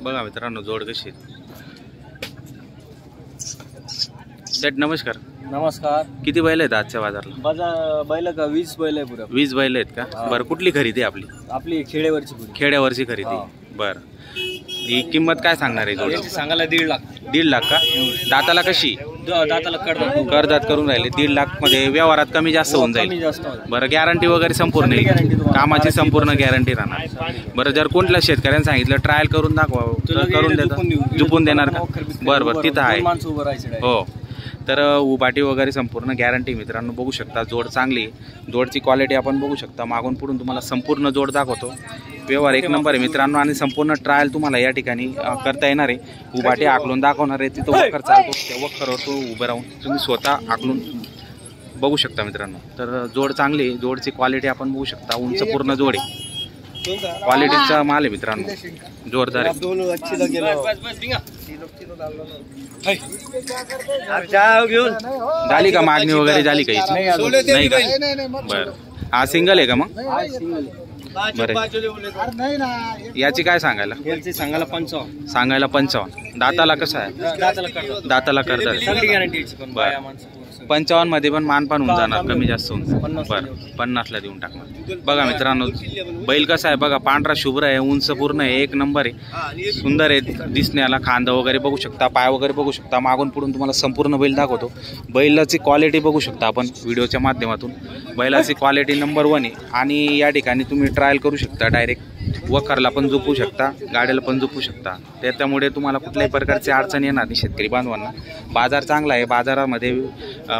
बघा मित्रांनो जोड कशी सेट. नमस्कार. नमस्कार. किती बैल आहेत आजच्या बाजारला? बैल का 20 बैल आहे पुरा. 20 बैल आहेत का? बरं, कुठली खरेदी आपली? आपली खेड्यावरची. खेड्यावरची खरेदी. बरं, ही किंमत काय सांगणार आहे जोडी? सांगायला 1.5 लाख. 1.5 लाख का? दाताला कशी? दाताला करदात करून राहिले. 1.5 लाख मध्ये व्यवहारात कमी जास्त होऊन जाईल. बरं, गॅरंटी वगैरे संपूर्ण येईल? कामाची संपूर्ण गॅरंटी राहणार. बरं, जर कोणत्या शेतकऱ्यांनी सांगितलं ट्रायल करून दाखवा तर करून देतात? झुपून देणार का? बरं बरं, तिथं आहे. हो, तर उभाटी वगैरे संपूर्ण गॅरंटी मित्रांनो. बघू शकता जोड चांगली. जोडची क्वालिटी आपण बघू शकता. मागून पुढून तुम्हाला संपूर्ण जोड दाखवतो. व्यवहार एक नंबर आहे मित्रांनो. आणि संपूर्ण ट्रायल तुम्हाला या ठिकाणी करता येणार आहे. उभाटी आकलून दाखवणार आहे. तिथं वखर चालतो, त्या वखरवर तो उभं राहून तुम्ही स्वतः आकलून बघू शकता मित्रांनो. तर जोड चांगली. जोडची क्वालिटी आपण बघू शकता. उंच पूर्ण जोड आहे. क्वालिटीचा माल आहे मित्रांनो. जोरदार आहे. झाली का मागणी वगैरे झाली का? नाही का? बरं, हा सिंगल आहे का मग? बरं, याची काय सांगायला? सांगायला 55. सांगायला 55. दाताला कसं आहे? दाताला करतात. 55 मध्ये पण मानपान होऊन जाणार, कमी जास्त होऊन. बरं, 50ला देऊन टाकणार. बघा मित्रांनो बैल कसा आहे बघा. पांढरा शुभ्र आहे, उंच पूर्ण आहे, एक नंबर आहे. सुंदर आहे दिसण्याला. खांदा वगैरे बघू शकता, पाय वगैरे बघू शकता. मागून पुढून तुम्हाला संपूर्ण बैल दाखवतो. बैलाची क्वालिटी बघू शकता आपण व्हिडिओच्या माध्यमातून. बैलाची क्वालिटी नंबर 1 आहे. आणि या ठिकाणी तुम्ही ट्रायल करू शकता. डायरेक्ट वखरला पण झोपू शकता, गाड्याला पण झोपू शकता. त्यामुळे तुम्हाला कुठल्याही प्रकारची अडचण येणार नाही शेतकरी बांधवांना. बाजार चांगला आहे. बाजारामध्ये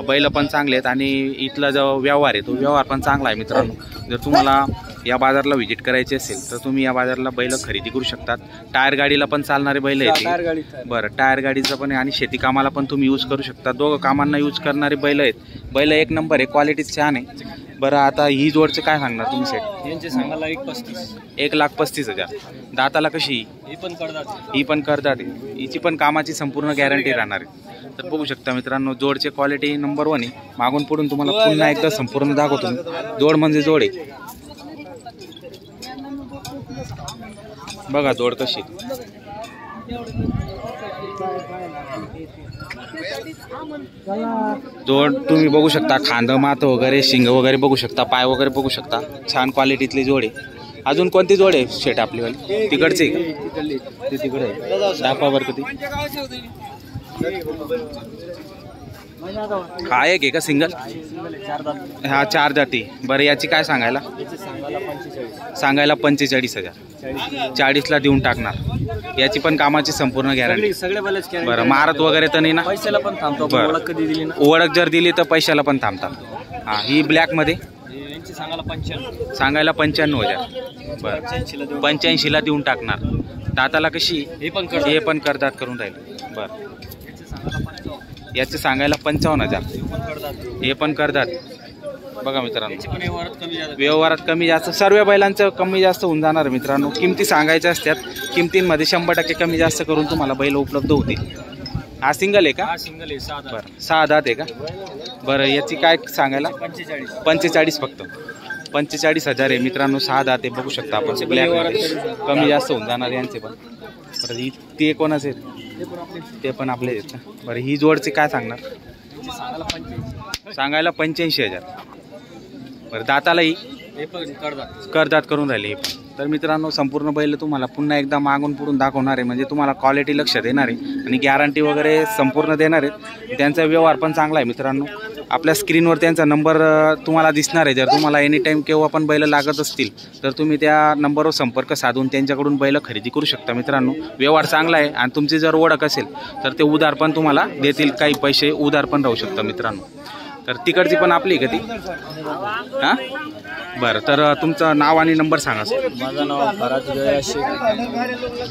बैल पण चांगले आहेत. आणि इथला जो व्यवहार आहे तो व्यवहार पण चांगला आहे मित्रांनो. जर तुम्हाला या बाजारला व्हिजिट करायची असेल तर तुम्ही या बाजारला बैल खरेदी करू शकतात. टायर गाडीला पण चालणारे बैल आहेत. बरं, टायर गाडीचं पण आहे. आणि शेती कामाला पण तुम्ही यूज करू शकता. दोघं कामांना यूज करणारे बैल आहेत. बैल एक नंबर आहे, क्वालिटी छान आहे. बरं, आता ही जोडचे काय सांगणार तुम्ही सेट? यांचे सांगायला 1.35. 1,35,000. दाताला कशी? ही पण करतात. हिची पण कामाची संपूर्ण गॅरंटी राहणार आहे. तर बघू शकता मित्रांनो जोडचे क्वालिटी नंबर 1 आहे. मागून पुढून तुम्हाला पुन्हा एकदा संपूर्ण दाखवतो. जोड म्हणजे जोड आहे. बघा जोड कशी. जोड तुम्ही बघू शकता. खांद, माथ वगैरे, शिंग वगैरे बघू शकता, पाय वगैरे बघू शकता. छान क्वालिटीतली जोड आहे. अजून कोणती जोड आहे शेट आपलीवाली? तिकडची ती तिकडे आहे. दाखवा बरं कधी. हा एक आहे का सिंगल? हा 4 जाती. बरं, याची काय सांगायला? सांगायला 45,000. 40ला देऊन टाकणार. याची पण कामाची संपूर्ण गॅरंटी. बरं, मारत वगैरे तर नाही ना? पैशाला पण थांबतो. ओळख जर दिली तर पैशाला पण थांबतात. हा, ही ब्लॅक मध्ये सांगायला 95,000. बरं, 85ला देऊन टाकणार. दाताला कशी? हे पण करदात करून राहील. बरं, याचे सांगायला 55,000. हे पण करतात. बघा मित्रांनो व्यवहारात कमी जास्त सर्व बैलांचं कमी जास्त होऊन जाणार मित्रांनो. किमती सांगायच्या असतात. किमतींमध्ये 100% कमी जास्त करून तुम्हाला बैल उपलब्ध होतील. हा सिंगल आहे का? बरं, 6 दात आहे का? बरं, याची काय सांगायला? 45 फक्त. 45,000 आहे मित्रांनो. 6 दात आहे. बघू शकता आपण. ब्लॅकमध्ये कमी जास्त होऊन जाणार यांचे पण. बरं, ते कोणाचे आहेत? ते पण आपले आहेत. बरं, ही जोडची काय सांगणार? सांगायला 85,000. बरं, दातालाही करदात करून राहिले. तर मित्रांनो संपूर्ण बैल तुम्हाला पुन्हा एकदा मागून पुढून दाखवणार आहे. म्हणजे तुम्हाला क्वालिटी लक्षात येणार आहे. आणि गॅरंटी वगैरे संपूर्ण देणार आहेत. त्यांचा व्यवहार पण चांगला आहे मित्रांनो. आपल्या स्क्रीनवर त्यांचा नंबर तुम्हाला दिसणार आहे. जर तुम्हाला एनी टाईम केव्हा पण बैल लागत असतील तर तुम्ही त्या नंबरवर संपर्क साधून त्यांच्याकडून बैल खरेदी करू शकता मित्रांनो. व्यवहार चांगला आहे. आणि तुमची जर ओळख असेल तर ते उधार पण तुम्हाला देतील. काही पैसे उधार पण राहू शकतं मित्रांनो. तर तिकडची पण आपली का ती? हां, बरं, तर तुमचं नाव आणि नंबर सांगा सर. माझं नाव फराज शेख.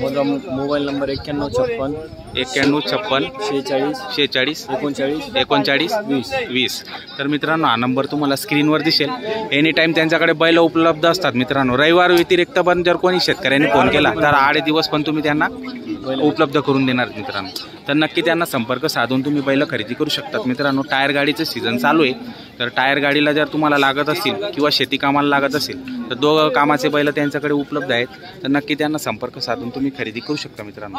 माझा मोबाईल नंबर 9156 46 39 20. तर मित्रांनो हा नंबर तुम्हाला स्क्रीनवर दिसेल. एनी टाईम त्यांच्याकडे बैल उपलब्ध असतात मित्रांनो. रविवार व्यतिरिक्त पण जर कोणी शेतकऱ्यांनी फोन केला तर 8 दिवस पण तुम्ही त्यांना उपलब्ध करून देणार आहेत मित्रांनो. तर नक्की त्यांना संपर्क साधून तुम्ही बैल खरेदी करू शकतात मित्रांनो. टायर गाडीचं सीझन चालू आहे, तर टायर गाडीला जर तुम्हाला लागत असेल किंवा शेती कामाला लागत असेल तर दोघं कामाचे बैल त्यांच्याकडे उपलब्ध आहेत. तर नक्की त्यांना संपर्क साधून तुम्ही खरेदी करू शकता मित्रांनो.